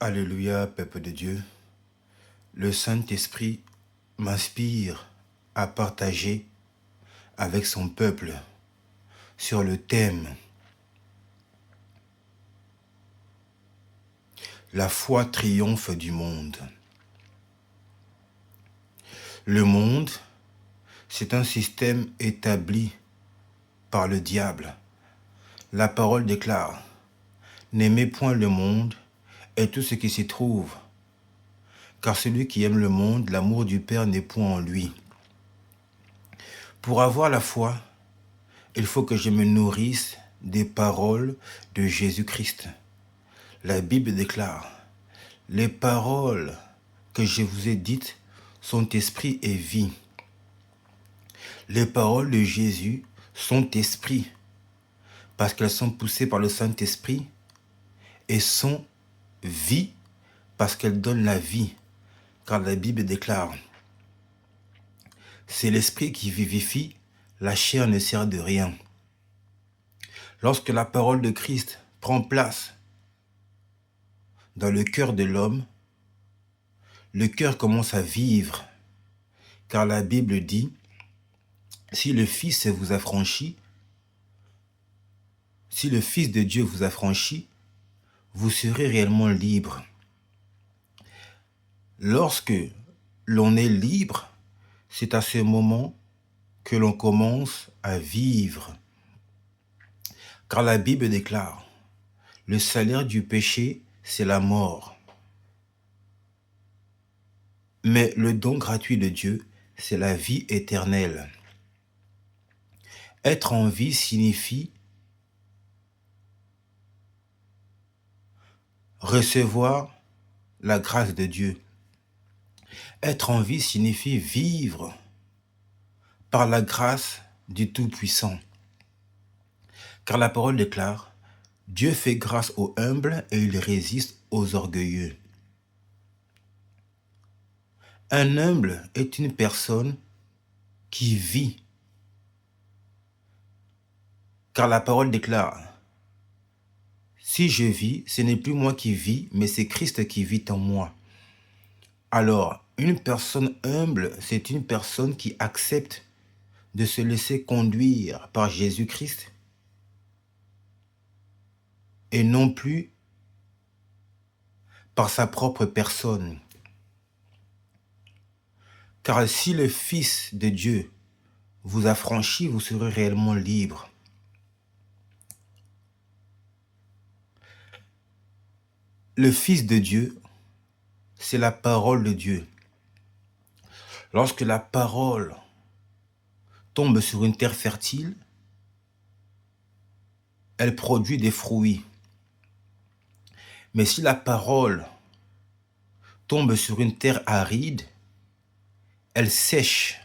Alléluia, peuple de Dieu. Le Saint-Esprit m'inspire à partager avec son peuple sur le thème « La foi triomphe du monde ». Le monde, c'est un système établi par le diable. La parole déclare « N'aimez point le monde et tout ce qui s'y trouve, car celui qui aime le monde, l'amour du Père n'est point en lui. » Pour avoir la foi, il faut que je me nourrisse des paroles de Jésus-Christ. La Bible déclare « Les paroles que je vous ai dites sont esprit et vie. » Les paroles de Jésus sont esprit parce qu'elles sont poussées par le Saint-Esprit et sont vie parce qu'elles donnent la vie. Car la Bible déclare « C'est l'esprit qui vivifie, la chair ne sert de rien. » Lorsque la parole de Christ prend place dans le cœur de l'homme, le cœur commence à vivre. Car la Bible dit « Si le Fils vous affranchit, si le Fils de Dieu vous affranchit, vous serez réellement libre. » Lorsque l'on est libre, c'est à ce moment que l'on commence à vivre. Car la Bible déclare « Le salaire du péché, c'est la mort. Mais le don gratuit de Dieu, c'est la vie éternelle. » Être en vie signifie recevoir la grâce de Dieu. Être en vie signifie vivre par la grâce du Tout-Puissant. Car la parole déclare « Dieu fait grâce aux humbles et il résiste aux orgueilleux. » Un humble est une personne qui vit. Car la parole déclare « Si je vis, ce n'est plus moi qui vis, mais c'est Christ qui vit en moi. » Alors, une personne humble, c'est une personne qui accepte de se laisser conduire par Jésus-Christ et non plus par sa propre personne. Car si le Fils de Dieu vous affranchit, vous serez réellement libre. Le Fils de Dieu, c'est la parole de Dieu. Lorsque la parole tombe sur une terre fertile, elle produit des fruits. Mais si la parole tombe sur une terre aride, elle sèche.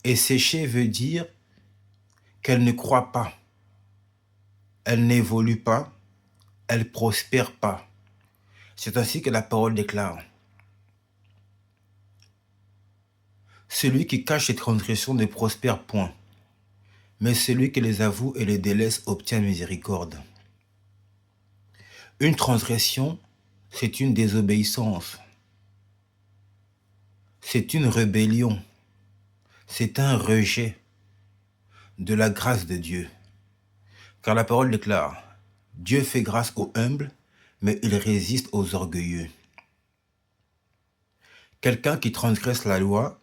Et sécher veut dire qu'elle ne croît pas, elle n'évolue pas, elle ne prospère pas. C'est ainsi que la parole déclare. Celui qui cache ses transgressions ne prospère point, mais celui qui les avoue et les délaisse obtient miséricorde. Une transgression, c'est une désobéissance. C'est une rébellion. C'est un rejet de la grâce de Dieu. Car la parole déclare, Dieu fait grâce aux humbles, mais il résiste aux orgueilleux. Quelqu'un qui transgresse la loi,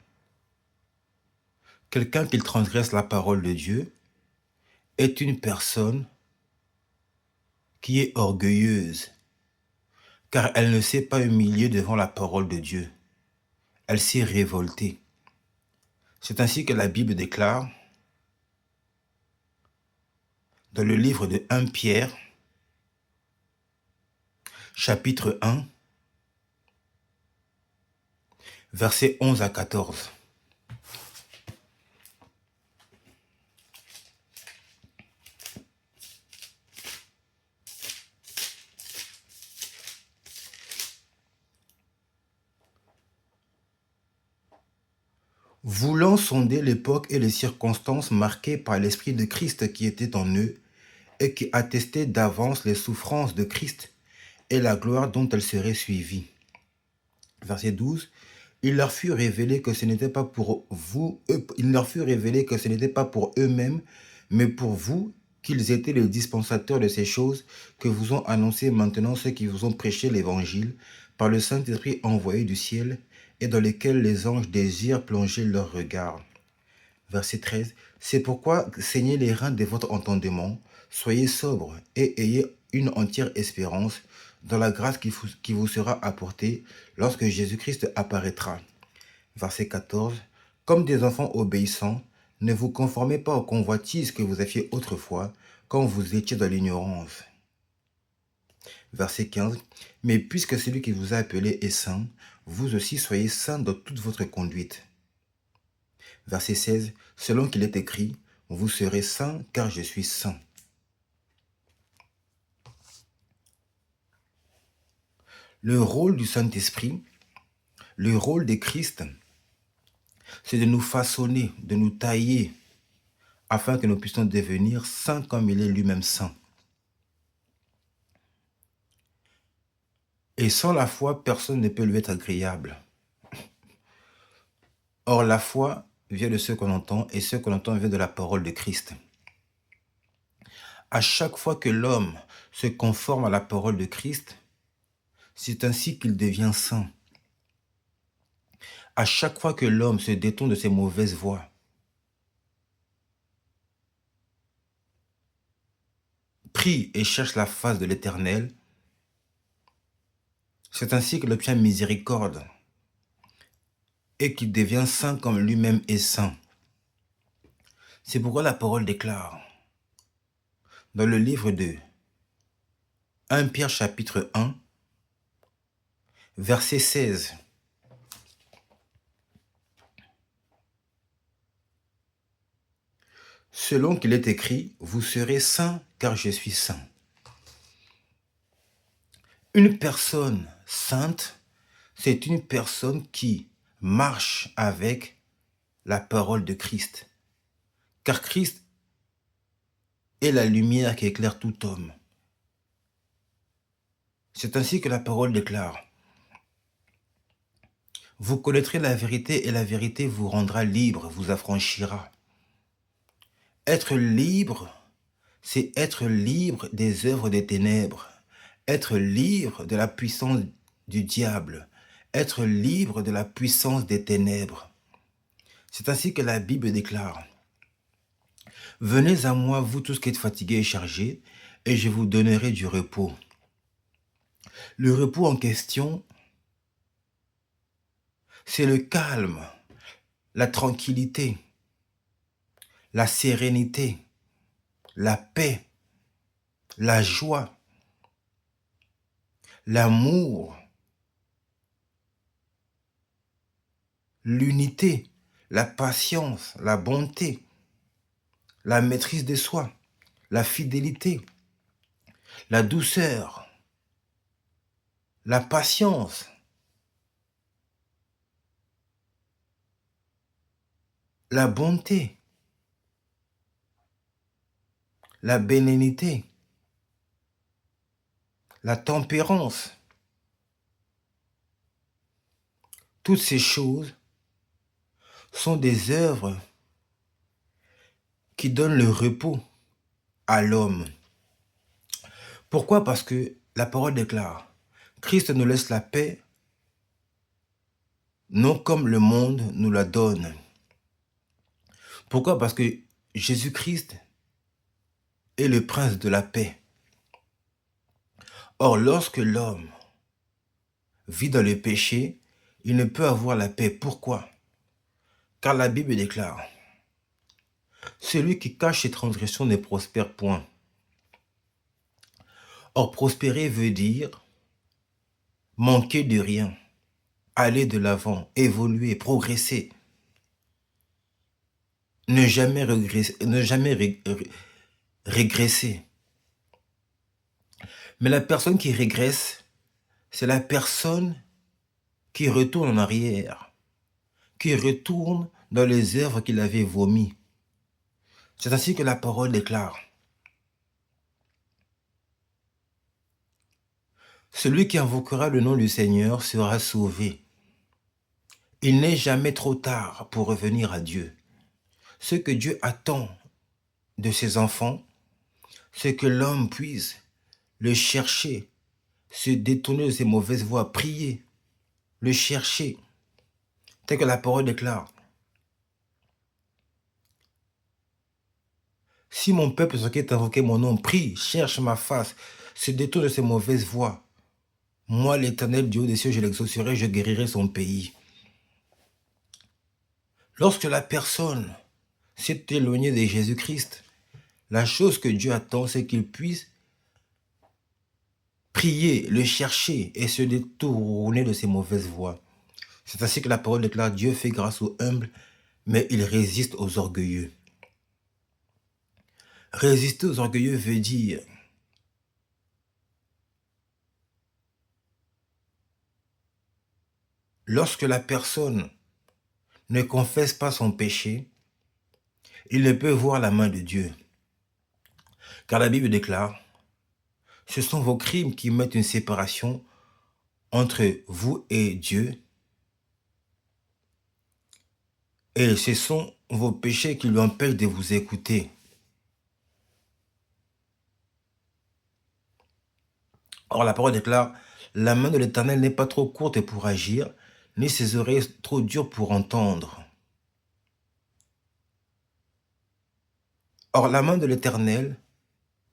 quelqu'un qui transgresse la parole de Dieu, est une personne qui est orgueilleuse, car elle ne s'est pas humiliée devant la parole de Dieu. Elle s'est révoltée. C'est ainsi que la Bible déclare, dans le livre de 1 Pierre, chapitre 1, versets 11 à 14. Voulant sonder l'époque et les circonstances marquées par l'Esprit de Christ qui était en eux, et qui attestait d'avance les souffrances de Christ et la gloire dont elles seraient suivies. Verset 12. Il leur fut révélé que ce n'était pas pour vous, il leur fut révélé que ce n'était pas pour eux-mêmes, mais pour vous, qu'ils étaient les dispensateurs de ces choses que vous ont annoncées maintenant ceux qui vous ont prêché l'évangile par le Saint-Esprit envoyé du ciel et dans lesquels les anges désirent plonger leur regard. Verset 13. C'est pourquoi saignez les reins de votre entendement, soyez sobres et ayez une entière espérance dans la grâce qui vous sera apportée lorsque Jésus-Christ apparaîtra. Verset 14. Comme des enfants obéissants, ne vous conformez pas aux convoitises que vous aviez autrefois quand vous étiez dans l'ignorance. Verset 15. Mais puisque celui qui vous a appelé est saint, vous aussi soyez saints dans toute votre conduite. Verset 16. Selon qu'il est écrit, vous serez saints car je suis saint. Le rôle du Saint-Esprit, le rôle de Christ, c'est de nous façonner, de nous tailler, afin que nous puissions devenir saints comme il est lui-même saint. Et sans la foi, personne ne peut lui être agréable. Or, la foi vient de ce qu'on entend, et ce qu'on entend vient de la parole de Christ. À chaque fois que l'homme se conforme à la parole de Christ, c'est ainsi qu'il devient saint. À chaque fois que l'homme se détourne de ses mauvaises voies, prie et cherche la face de l'Éternel, c'est ainsi qu'il obtient miséricorde et qu'il devient saint comme lui-même est saint. C'est pourquoi la parole déclare dans le livre de 1 Pierre chapitre 1, verset 16. Selon qu'il est écrit, vous serez saints car je suis saint. Une personne sainte, c'est une personne qui marche avec la parole de Christ. Car Christ est la lumière qui éclaire tout homme. C'est ainsi que la parole déclare. Vous connaîtrez la vérité et la vérité vous rendra libre, vous affranchira. Être libre, c'est être libre des œuvres des ténèbres, être libre de la puissance du diable, être libre de la puissance des ténèbres. C'est ainsi que la Bible déclare. Venez à moi, vous tous qui êtes fatigués et chargés, et je vous donnerai du repos. Le repos en question, c'est le calme, la tranquillité, la sérénité, la paix, la joie, l'amour, l'unité, la patience, la bonté, la maîtrise de soi, la fidélité, la douceur, la patience, la bonté, la bénignité, la tempérance. Toutes ces choses sont des œuvres qui donnent le repos à l'homme. Pourquoi? Parce que la parole déclare, Christ nous laisse la paix, non comme le monde nous la donne. Pourquoi? Parce que Jésus-Christ est le prince de la paix. Or, lorsque l'homme vit dans le péché, il ne peut avoir la paix. Pourquoi? Car la Bible déclare, celui qui cache ses transgressions ne prospère point. Or, prospérer veut dire manquer de rien, aller de l'avant, évoluer, progresser, ne jamais régresser. Mais la personne qui régresse, c'est la personne qui retourne en arrière, qui retourne dans les œuvres qu'il avait vomies. C'est ainsi que la parole déclare. Celui qui invoquera le nom du Seigneur sera sauvé. Il n'est jamais trop tard pour revenir à Dieu. Ce que Dieu attend de ses enfants, c'est que l'homme puisse le chercher, se détourner de ses mauvaises voies, prier, le chercher, tel que la parole déclare. Si mon peuple sur qui est invoqué mon nom prie, cherche ma face, se détourne de ses mauvaises voies, moi, l'Éternel, Dieu des cieux, je l'exaucerai, je guérirai son pays. Lorsque la personne s'est éloignée de Jésus-Christ, la chose que Dieu attend, c'est qu'il puisse prier, le chercher et se détourner de ses mauvaises voies. C'est ainsi que la parole déclare: Dieu fait grâce aux humbles, mais il résiste aux orgueilleux. Résister aux orgueilleux veut dire lorsque la personne ne confesse pas son péché, il ne peut voir la main de Dieu. Car la Bible déclare: ce sont vos crimes qui mettent une séparation entre vous et Dieu, et ce sont vos péchés qui lui empêchent de vous écouter. Or, la parole déclare: la main de l'Éternel n'est pas trop courte pour agir, ni ses oreilles trop dures pour entendre. Or, la main de l'Éternel,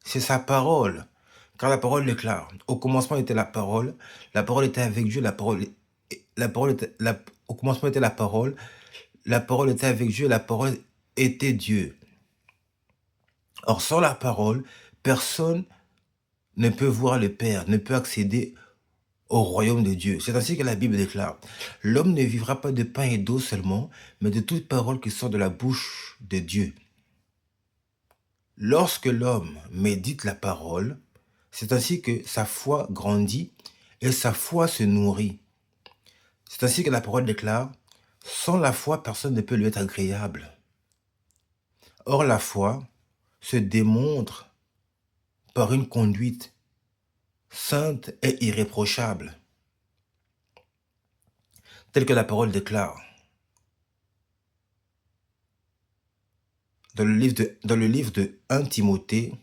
c'est sa parole. Car la parole déclare: au commencement était la parole était avec Dieu, au commencement était la parole était avec Dieu, la parole était Dieu. Or, sans la parole, personne ne peut voir le Père, ne peut accéder au royaume de Dieu. C'est ainsi que la Bible déclare: l'homme ne vivra pas de pain et d'eau seulement, mais de toute parole qui sort de la bouche de Dieu. Lorsque l'homme médite la parole, c'est ainsi que sa foi grandit et sa foi se nourrit. C'est ainsi que la parole déclare: sans la foi, personne ne peut lui être agréable. Or, la foi se démontre par une conduite sainte et irréprochable, telle que la parole déclare. Dans le livre de 1 Timothée,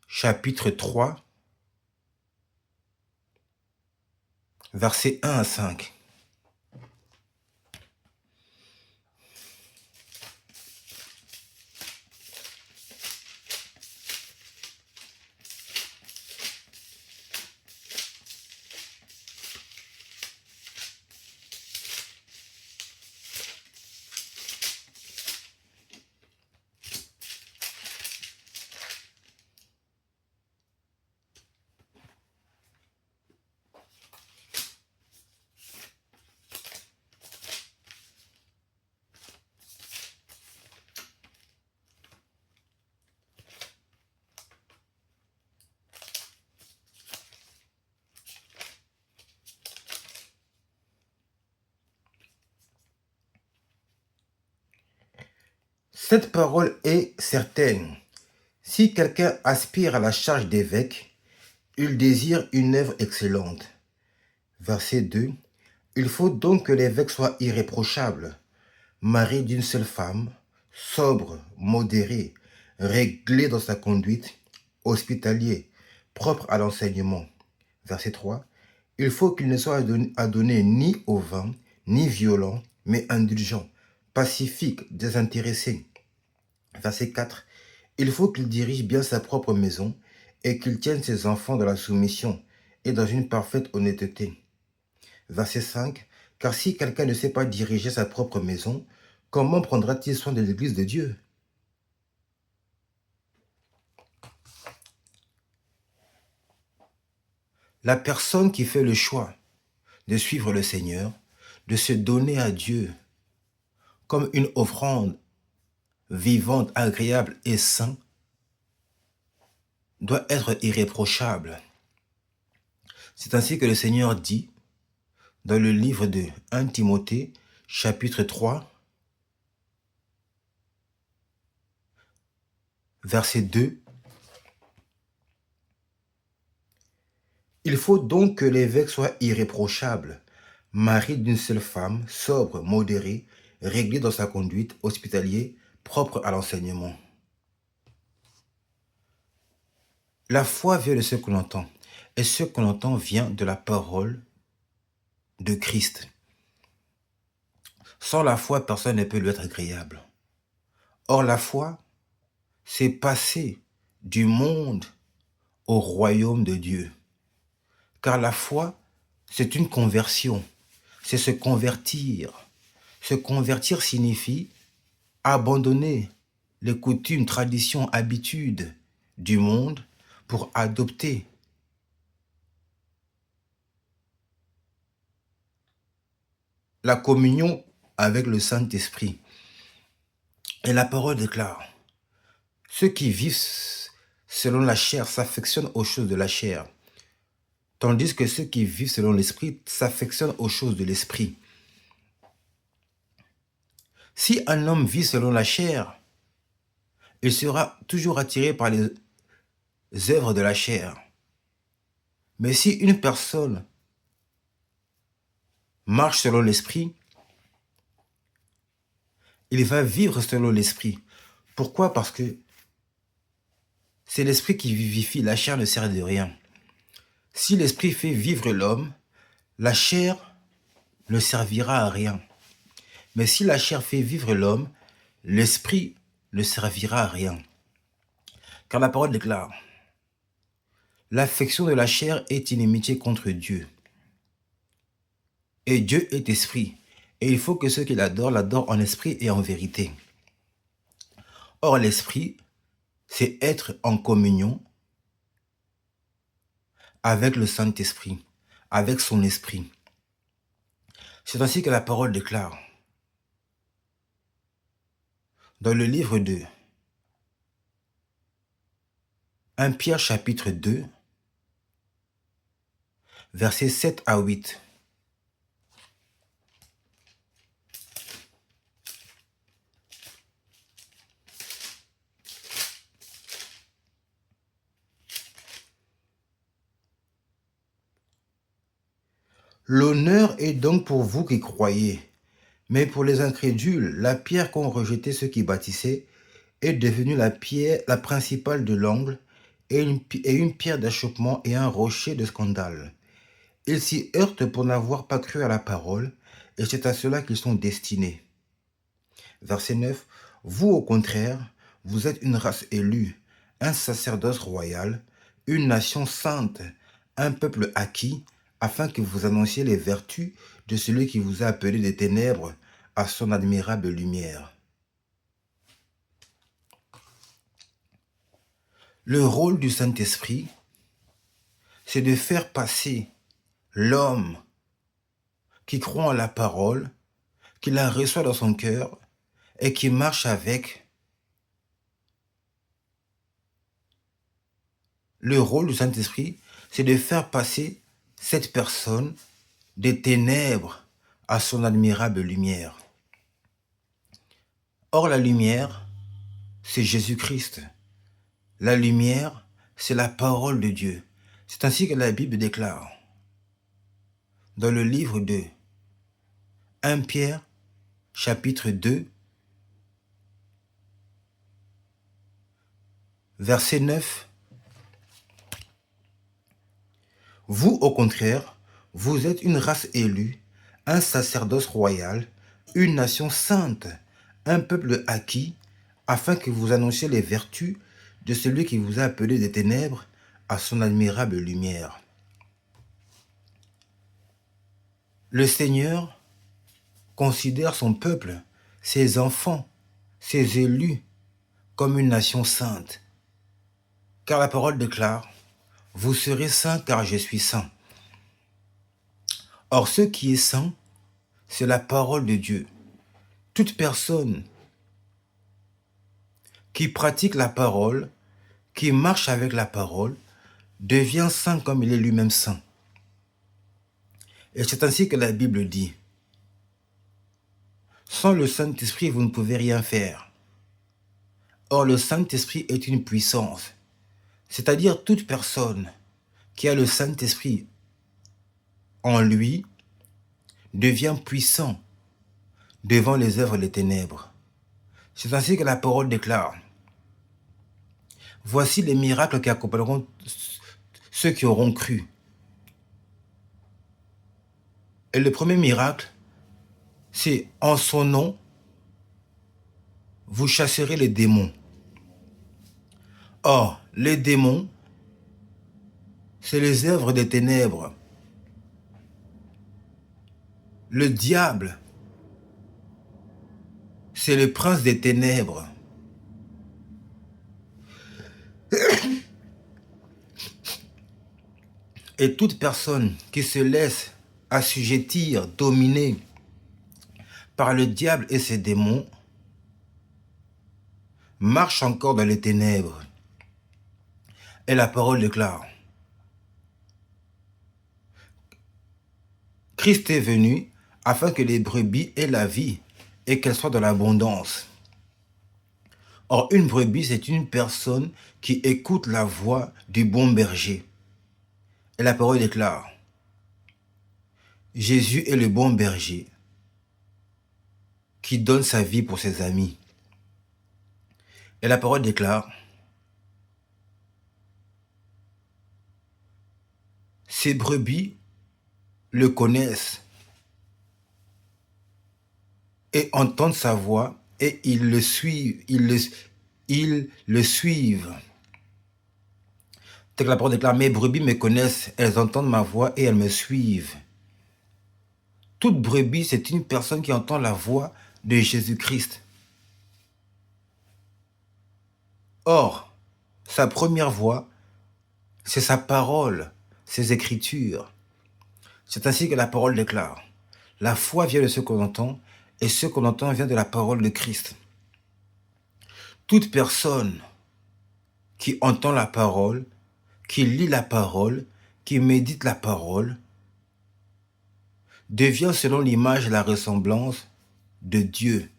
chapitre 3, versets 1 à 5. Cette parole est certaine. Si quelqu'un aspire à la charge d'évêque, il désire une œuvre excellente. Verset 2. Il faut donc que l'évêque soit irréprochable, mari d'une seule femme, sobre, modéré, réglé dans sa conduite, hospitalier, propre à l'enseignement. Verset 3. Il faut qu'il ne soit adonné ni au vin, ni violent, mais indulgent, pacifique, désintéressé. Verset 4. Il faut qu'il dirige bien sa propre maison et qu'il tienne ses enfants dans la soumission et dans une parfaite honnêteté. Verset 5. Car si quelqu'un ne sait pas diriger sa propre maison, comment prendra-t-il soin de l'église de Dieu? La personne qui fait le choix de suivre le Seigneur, de se donner à Dieu comme une offrande vivante, agréable et sainte, doit être irréprochable. C'est ainsi que le Seigneur dit dans le livre de 1 Timothée, chapitre 3, verset 2, Il faut donc que l'évêque soit irréprochable, mari d'une seule femme, sobre, modéré, réglé dans sa conduite, hospitalier, propre à l'enseignement. La foi vient de ce que l'on entend, et ce que l'on entend vient de la parole de Christ. Sans la foi, personne ne peut lui être agréable. Or, la foi, c'est passer du monde au royaume de Dieu. Car la foi, c'est une conversion, c'est se convertir. Se convertir signifie abandonner les coutumes, traditions, habitudes du monde pour adopter la communion avec le Saint-Esprit. Et la parole déclare, ceux qui vivent selon la chair s'affectionnent aux choses de la chair, tandis que ceux qui vivent selon l'Esprit s'affectionnent aux choses de l'Esprit. Si un homme vit selon la chair, il sera toujours attiré par les œuvres de la chair. Mais si une personne marche selon l'Esprit, il va vivre selon l'Esprit. Pourquoi? Parce que c'est l'Esprit qui vivifie, la chair ne sert de rien. Si l'Esprit fait vivre l'homme, la chair ne servira à rien. Mais si la chair fait vivre l'homme, l'Esprit ne servira à rien. Car la parole déclare, l'affection de la chair est inimitié contre Dieu. Et Dieu est esprit. Et il faut que ceux qui l'adorent en esprit et en vérité. Or, l'esprit, c'est être en communion avec le Saint-Esprit, avec son esprit. C'est ainsi que la parole déclare. Dans le livre de 1 Pierre chapitre 2, versets 7 à 8. L'honneur est donc pour vous qui croyez, mais pour les incrédules, la pierre qu'ont rejeté ceux qui bâtissaient est devenue la pierre, la principale de l'angle, et une pierre d'achoppement et un rocher de scandale. Ils s'y heurtent pour n'avoir pas cru à la parole, et c'est à cela qu'ils sont destinés. Verset 9. Vous, au contraire, vous êtes une race élue, un sacerdoce royal, une nation sainte, un peuple acquis, afin que vous annonciez les vertus de celui qui vous a appelé des ténèbres à son admirable lumière. Le rôle du Saint-Esprit, c'est de faire passer l'homme qui croit en la parole, qui la reçoit dans son cœur et qui marche avec. Le rôle du Saint-Esprit, c'est de faire passer cette personne des ténèbres à son admirable lumière. Or, la lumière, c'est Jésus-Christ. La lumière, c'est la parole de Dieu. C'est ainsi que la Bible déclare. Dans le livre de 1 Pierre, chapitre 2, verset 9. Vous, au contraire, vous êtes une race élue, un sacerdoce royal, une nation sainte, un peuple acquis, afin que vous annonciez les vertus de celui qui vous a appelé des ténèbres à son admirable lumière. Le Seigneur considère son peuple, ses enfants, ses élus, comme une nation sainte. Car la parole déclare, « Vous serez saints car je suis saint ». Or, ce qui est saint, c'est la parole de Dieu. Toute personne qui pratique la parole, qui marche avec la parole, devient saint comme il est lui-même saint. Et c'est ainsi que la Bible dit, « Sans le Saint-Esprit, vous ne pouvez rien faire. » Or, le Saint-Esprit est une puissance, c'est-à-dire toute personne qui a le Saint-Esprit en lui devient puissant devant les œuvres des ténèbres. C'est ainsi que la parole déclare: voici les miracles qui accompagneront ceux qui auront cru. Et le premier miracle, c'est en son nom, vous chasserez les démons. Or, les démons, c'est les œuvres des ténèbres. Le diable, c'est le prince des ténèbres. Et toute personne qui se laisse assujettir, dominer par le diable et ses démons, marche encore dans les ténèbres. Et la parole déclare: Christ est venu afin que les brebis aient la vie et qu'elles soient dans l'abondance. Or, une brebis, c'est une personne qui écoute la voix du bon berger. Et la parole déclare: Jésus est le bon berger qui donne sa vie pour ses amis. Et la parole déclare: ces brebis le connaissent et entendent sa voix et ils le suivent. Ils le suivent. Tel que la parole déclare: mes brebis me connaissent, elles entendent ma voix et elles me suivent. Toute brebis, c'est une personne qui entend la voix de Jésus-Christ. Or, sa première voix, c'est sa parole, ses écritures. C'est ainsi que la parole déclare: la foi vient de ce qu'on entend, et ce qu'on entend vient de la parole de Christ. Toute personne qui entend la parole, qui lit la parole, qui médite la parole, devient selon l'image et la ressemblance de Dieu.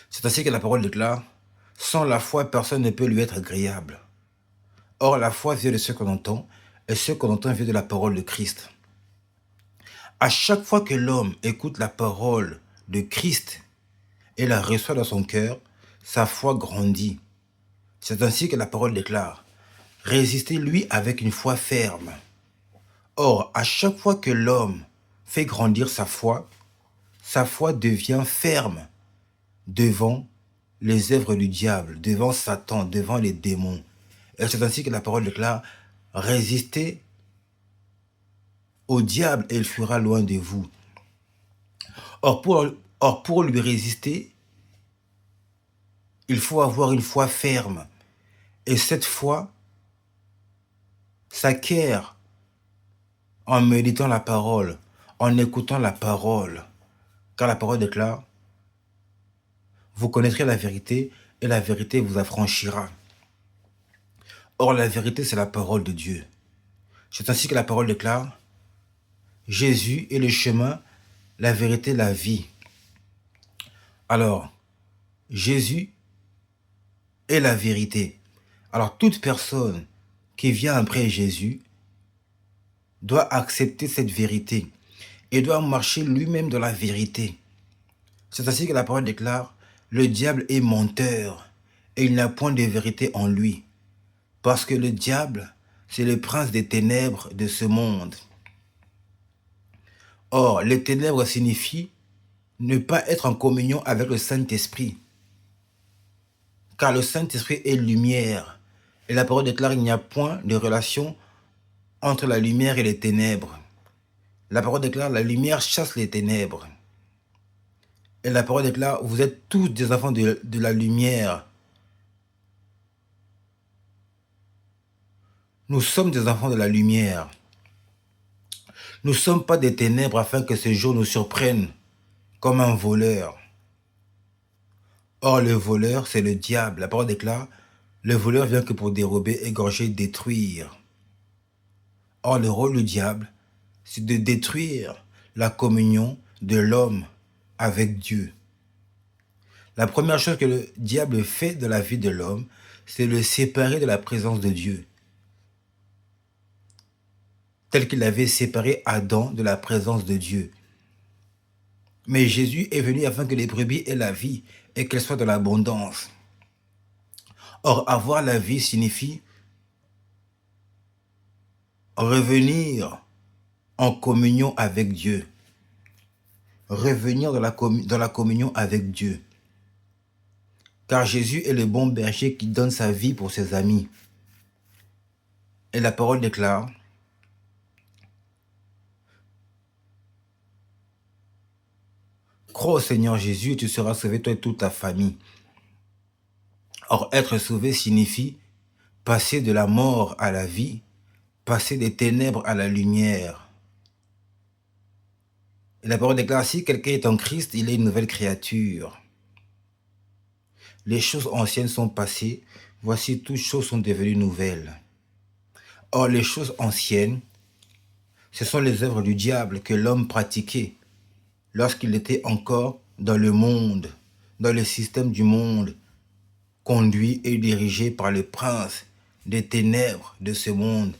C'est ainsi que la parole déclare: sans la foi, personne ne peut lui être agréable. Or, la foi vient de ce qu'on entend, et ce qu'on entend vient de la parole de Christ. À chaque fois que l'homme écoute la parole de Christ et la reçoit dans son cœur, sa foi grandit. C'est ainsi que la parole déclare: résistez-lui avec une foi ferme. Or, à chaque fois que l'homme fait grandir sa foi devient ferme devant les œuvres du diable, devant Satan, devant les démons. Et c'est ainsi que la parole déclare: résistez au diable et il fuira loin de vous. Or, pour lui résister, il faut avoir une foi ferme. Et cette foi s'acquiert en méditant la parole, en écoutant la parole. Car la parole déclare: vous connaîtrez la vérité et la vérité vous affranchira. Or, la vérité, c'est la parole de Dieu. C'est ainsi que la parole déclare: Jésus est le chemin, la vérité, la vie. Alors, Jésus est la vérité. Alors, toute personne qui vient après Jésus doit accepter cette vérité et doit marcher lui-même dans la vérité. C'est ainsi que la parole déclare: le diable est menteur et il n'a point de vérité en lui. Parce que le diable, c'est le prince des ténèbres de ce monde. Or, les ténèbres signifient ne pas être en communion avec le Saint-Esprit. Car le Saint-Esprit est lumière. Et la parole déclare: il n'y a point de relation entre la lumière et les ténèbres. La parole déclare: la lumière chasse les ténèbres. Et la parole déclare: vous êtes tous des enfants de la lumière. Nous sommes des enfants de la lumière. Nous ne sommes pas des ténèbres afin que ce jour nous surprenne comme un voleur. Or, le voleur, c'est le diable. La parole déclare: le voleur vient que pour dérober, égorger, détruire. Or, le rôle du diable, c'est de détruire la communion de l'homme avec Dieu. La première chose que le diable fait de la vie de l'homme, c'est le séparer de la présence de Dieu. tel qu'il avait séparé Adam de la présence de Dieu. Mais Jésus est venu afin que les brebis aient la vie et qu'elle soit dans l'abondance. Or, avoir la vie signifie revenir en communion avec Dieu. Revenir dans la communion avec Dieu. Car Jésus est le bon berger qui donne sa vie pour ses amis. Et la parole déclare, crois au Seigneur Jésus et tu seras sauvé, toi et toute ta famille. Or, être sauvé signifie passer de la mort à la vie, passer des ténèbres à la lumière. Et la parole déclare, si quelqu'un est en Christ, il est une nouvelle créature. Les choses anciennes sont passées, voici toutes choses sont devenues nouvelles. Or, les choses anciennes, ce sont les œuvres du diable que l'homme pratiquait lorsqu'il était encore dans le monde, dans le système du monde, conduit et dirigé par le prince des ténèbres de ce monde,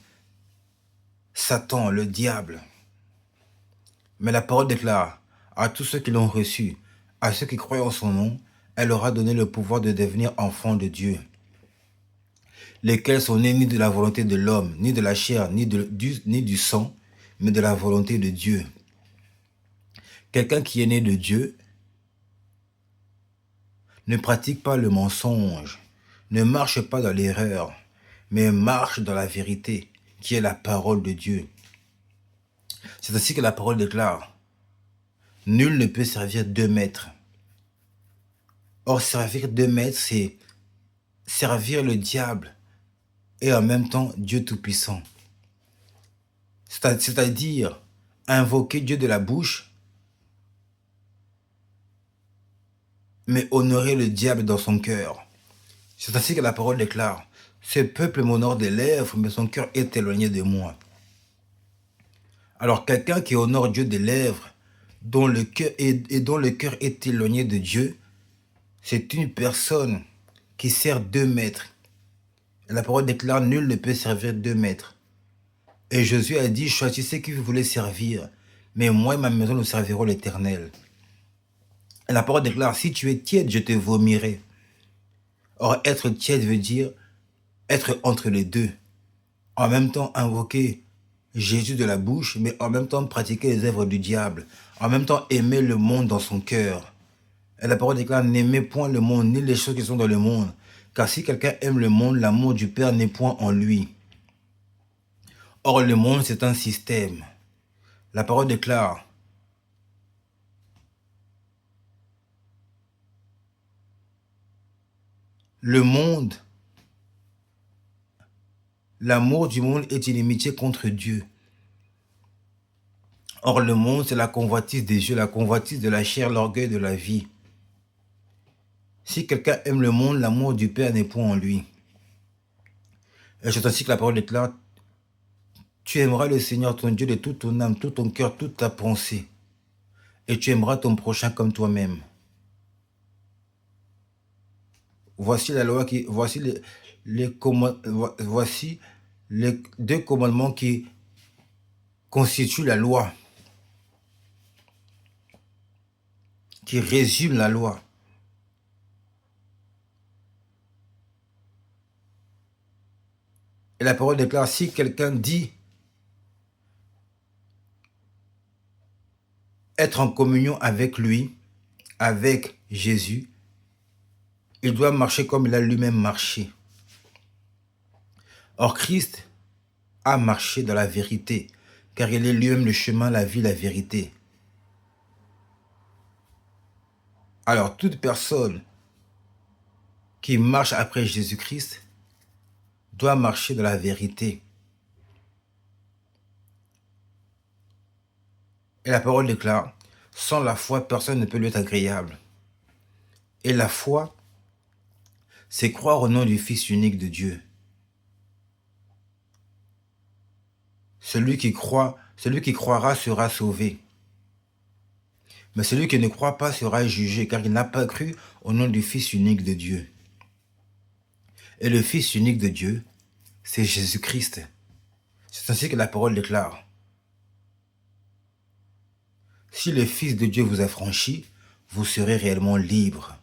Satan, le diable. Mais la parole déclare à tous ceux qui l'ont reçu, à ceux qui croient en son nom, elle leur a donné le pouvoir de devenir enfants de Dieu, lesquels sont nés ni de la volonté de l'homme, ni de la chair, ni du sang, mais de la volonté de Dieu. Quelqu'un qui est né de Dieu ne pratique pas le mensonge, ne marche pas dans l'erreur, mais marche dans la vérité, qui est la parole de Dieu. C'est ainsi que la parole déclare, nul ne peut servir 2 maîtres. Or, servir 2 maîtres, c'est servir le diable et en même temps Dieu Tout-Puissant. C'est-à-dire invoquer Dieu de la bouche, mais honorer le diable dans son cœur. C'est ainsi que la parole déclare, ce peuple m'honore des lèvres, mais son cœur est éloigné de moi. Alors quelqu'un qui honore Dieu des lèvres, dont le cœur est éloigné de Dieu, c'est une personne qui sert 2 maîtres. Et la parole déclare, nul ne peut servir 2 maîtres. Et Jésus a dit, choisissez qui vous voulez servir, mais moi et ma maison nous servirons l'Éternel. Et la parole déclare, si tu es tiède, je te vomirai. Or, être tiède veut dire être entre les deux. En même temps, invoquer Jésus de la bouche, mais en même temps pratiquer les œuvres du diable. En même temps, aimer le monde dans son cœur. Et la parole déclare, n'aimez point le monde, ni les choses qui sont dans le monde. Car si quelqu'un aime le monde, l'amour du Père n'est point en lui. Or, le monde, c'est un système. La parole déclare, le monde, l'amour du monde est inimitié contre Dieu. Or, le monde, c'est la convoitise des yeux, la convoitise de la chair, l'orgueil de la vie. Si quelqu'un aime le monde, l'amour du Père n'est point en lui. Et c'est ainsi que la parole déclare, tu aimeras le Seigneur ton Dieu de toute ton âme, tout ton cœur, toute ta pensée. Et tu aimeras ton prochain comme toi-même. Voici la loi qui, voici les 2 commandements qui constituent la loi, qui résument la loi. Et la parole déclare, si quelqu'un dit être en communion avec lui, avec Jésus, il doit marcher comme il a lui-même marché. Or, Christ a marché dans la vérité, car il est lui-même le chemin, la vie, la vérité. Alors, toute personne qui marche après Jésus-Christ doit marcher dans la vérité. Et la parole déclare, sans la foi, personne ne peut lui être agréable. Et la foi, c'est croire au nom du Fils unique de Dieu. Celui qui croira sera sauvé. Mais celui qui ne croit pas sera jugé, car il n'a pas cru au nom du Fils unique de Dieu. Et le Fils unique de Dieu, c'est Jésus-Christ. C'est ainsi que la parole déclare. Si le Fils de Dieu vous a franchi, vous serez réellement libre.